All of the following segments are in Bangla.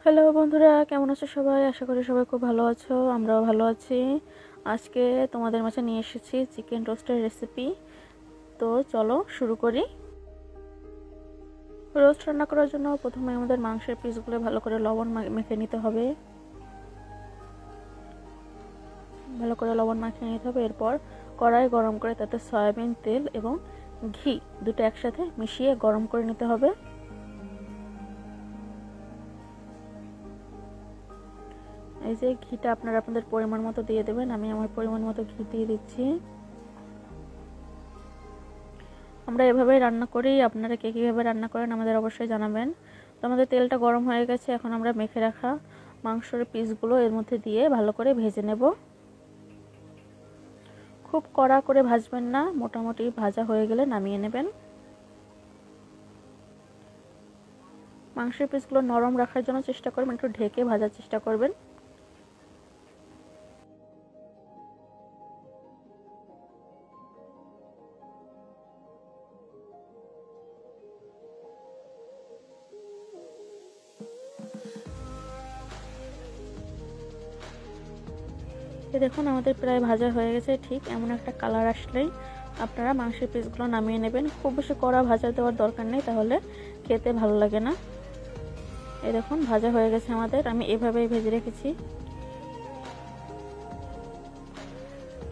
হ্যালো বন্ধুরা, কেমন আছো সবাই? আশা করি সবাই খুব ভালো আছো। আমরাও ভালো আছি। আজকে তোমাদের মাঝে নিয়ে এসেছি চিকেন রোস্টের রেসিপি। তো চলো শুরু করি। রোস্ট রান্না করার জন্য প্রথমে আমাদের মাংসের পিসগুলো ভালো করে লবণ মেখে নিতে হবে। এরপর কড়াই গরম করে তাতে সয়াবিন তেল এবং ঘি দুটো একসাথে মিশিয়ে গরম করে নিতে হবে। এই যে ঘিটা আপনারা আপনাদের পরিমাণ মতো দিয়ে দেবেন। আমি আমার পরিমাণ মতো ঘি দিয়ে দিচ্ছি। আমরা এভাবেই রান্না করি, আপনারা কে কীভাবে রান্না করেন আমাদের অবশ্যই জানাবেন। তো আমাদের তেলটা গরম হয়ে গেছে, এখন আমরা মেখে রাখা মাংসের পিসগুলো এর মধ্যে দিয়ে ভালো করে ভেজে নেব। খুব কড়া করে ভাজবেন না, মোটামুটি ভাজা হয়ে গেলে নামিয়ে নেবেন। মাংসের পিসগুলো নরম রাখার জন্য চেষ্টা করবেন, একটু ঢেকে ভাজার চেষ্টা করবেন। দেখুন আমাদের প্রায় ভাজা হয়ে গেছে। ঠিক এমন একটা কালার আসলেই আপনারা মাংসের পিসগুলো নামিয়ে নেবেন। খুব বেশি কড়া ভাজা দেওয়ার দরকার নেই, তাহলে খেতে ভালো লাগে না। এই দেখুন ভাজা হয়ে গেছে আমাদের, আমি এভাবেই ভেজে রেখেছি।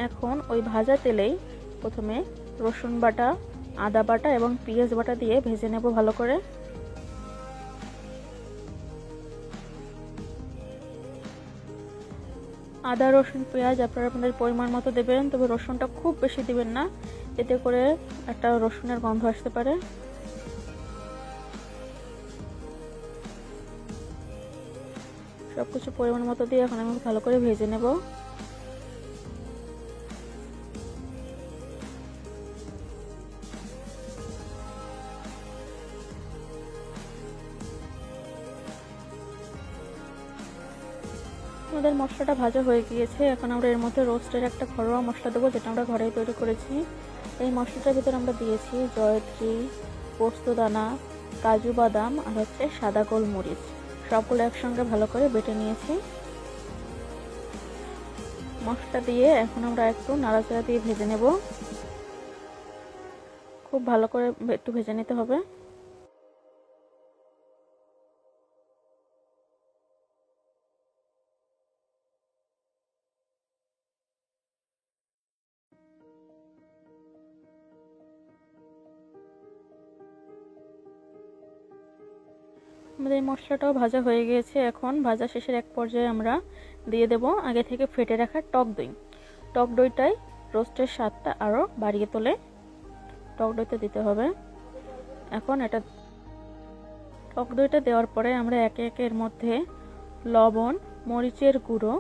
এখন ওই ভাজা তেলেই প্রথমে রসুন বাটা, আদা বাটা এবং পেঁয়াজ বাটা দিয়ে ভেজে নেব ভালো করে। আদা রসুন পেঁয়াজ আপনারা আপনাদের পরিমাণ মতো দেবেন, তবে রসুনটা খুব বেশি দিবেন না, এতে করে একটা রসুনের গন্ধ আসতে পারে। সবকিছু পরিমাণ মতো দিয়ে এখন আমি ভালো করে ভেজে নেব। আমাদের মশলাটা ভাজা হয়ে গিয়েছে, এখন আমরা এর মধ্যে রোস্টের একটা ঘরোয়া মশলা দেবো, যেটা আমরা ঘরেই তৈরি করেছি। এই মশলাটার ভিতরে আমরা দিয়েছি জয়ত্রী, পোস্তদানা, কাজু বাদাম আর সাদা গোলমরিচ, সবগুলো একসঙ্গে ভালো করে বেটে নিয়েছি। মশলা দিয়ে এখন আমরা একটু নাড়াচাড়া দিয়ে ভেজে নেব। খুব ভালো করে একটু ভেজে নিতে হবে। আমাদের মশলাটাও ভাজা হয়ে গিয়েছে। এখন ভাজা শেষের এক পর্যায়ে আমরা দিয়ে দেব আগে থেকে ফেটে রাখা টক দই। টক দইটাই রোস্টের স্বাদটা আরও বাড়িয়ে তোলে। টক দইটা দিতে হবে। এখন এটা টক দইটা দেওয়ার পরে আমরা একে একে এর মধ্যে লবণ, মরিচের গুঁড়ো,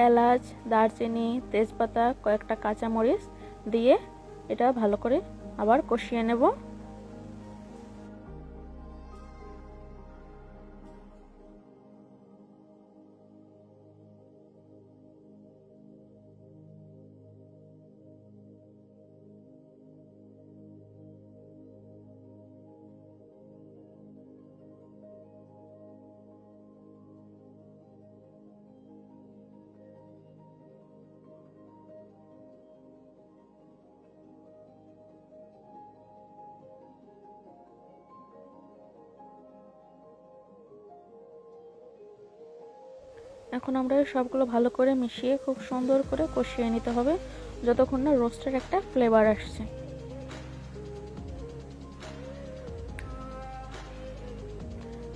এলাচ, দারচিনি, তেজপাতা, কয়েকটা কাঁচামরিচ দিয়ে এটা ভালো করে আবার কষিয়ে নেব। এখন আমরা সবগুলো ভালো করে মিশিয়ে খুব সুন্দর করে কষিয়ে নিতে হবে, যতক্ষণ না রোস্টের একটা ফ্লেভার আসছে।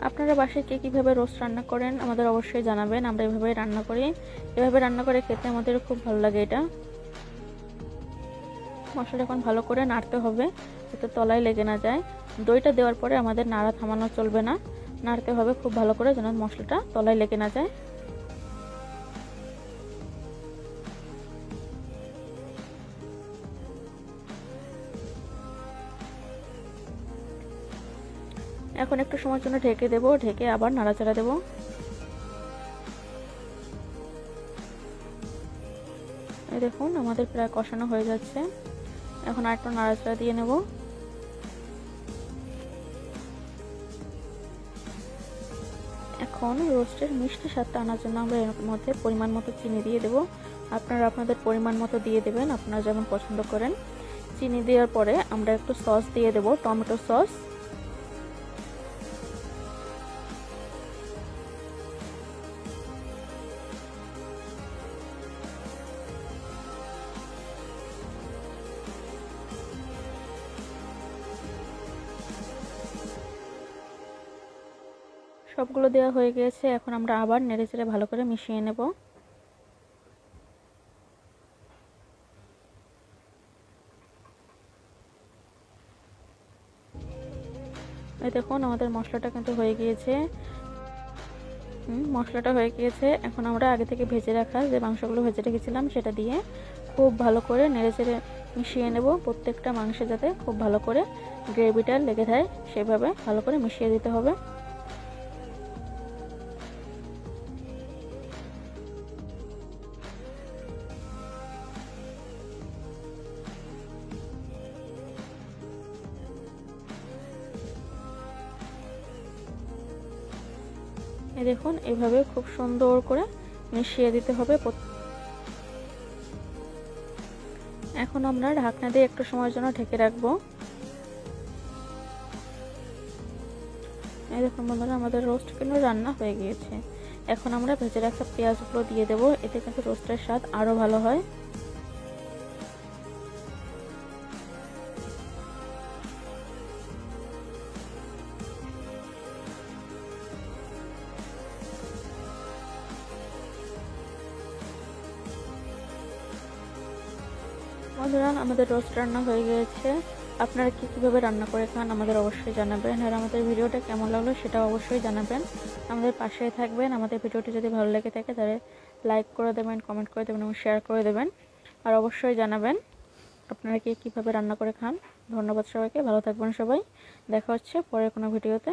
আপনারা বাসায় কে কীভাবে রোস্ট রান্না করেন আমাদের অবশ্যই জানাবেন। আমরা এভাবেই রান্না করি, এভাবে রান্না করে খেতে আমাদের খুব ভালো লাগে। এটা মশলাটা এখন ভালো করে নাড়তে হবে যাতে তলায় লেগে না যায়। দইটা দেওয়ার পরে আমাদের নাড়া থামানো চলবে না, নাড়তে হবে খুব ভালো করে যেন মশলাটা তলায় লেগে না যায়। এখন একটু সময়ের জন্য ঢেকে দেব, ঢেকে আবার নাড়াচাড়া দেব। এই দেখুন আমাদের প্রায় কষানো হয়ে যাচ্ছে। এখন আরেকটু নাড়াচাড়া দিয়ে নেব। এখন রোস্টের মিষ্টি স্বাদটা আনার জন্য আমরা এর মধ্যে পরিমাণ মতো চিনি দিয়ে দেব। আপনারা আপনাদের পরিমাণ মতো দিয়ে দেবেন, আপনারা যেমন পছন্দ করেন। চিনি দেওয়ার পরে আমরা একটু সস দিয়ে দেব, টমেটো সস। সবগুলো দেওয়া হয়ে গিয়েছে, এখন আমরা আবার নেড়েচেড়ে ভালো করে মিশিয়ে নেব। এই দেখুন আমাদের মশলাটা কিন্তু হয়ে গিয়েছে। মশলাটা হয়ে গিয়েছে। এখন আমরা আগে থেকে ভেজে রাখা যে মাংসগুলো ভেজে রেখেছিলাম সেটা দিয়ে খুব ভালো করে নেড়েচেড়ে মিশিয়ে নেব। প্রত্যেকটা মাংসে যাতে খুব ভালো করে গ্রেভিটা লেগে যায় সেভাবে ভালো করে মিশিয়ে দিতে হবে। এই দেখুন এভাবে খুব সুন্দর করে মিশিয়ে দিতে হবে। এখন আমরা ঢাকনা দিয়ে একটু সময়ের জন্য ঢেকে রাখবো। এই দেখুন বন্ধুরা আমাদের রোস্ট কিন্তু রান্না হয়ে গিয়েছে। এখন আমরা ভেজে রাখা পেঁয়াজগুলো দিয়ে দেবো, এতে কিন্তু রোস্টের স্বাদ আরো ভালো হয়। বন্ধুরা আমাদের রোস্ট রান্না হয়ে গিয়েছে। আপনারা কিভাবে রান্না করে খান আমাদের অবশ্যই জানাবেন, আর আমাদের ভিডিওটা কেমন লাগলো সেটা অবশ্যই জানাবেন। আমাদের পাশেই থাকবেন। আমাদের ভিডিওটি যদি ভালো লেগে থাকে তাহলে লাইক করে দেবেন, কমেন্ট করে দেবেন এবং শেয়ার করে দেবেন। আর অবশ্যই জানাবেন আপনারা কিভাবে রান্না করে খান। ধন্যবাদ সবাইকে, ভালো থাকবেন সবাই। দেখা হচ্ছে পরের কোনো ভিডিওতে।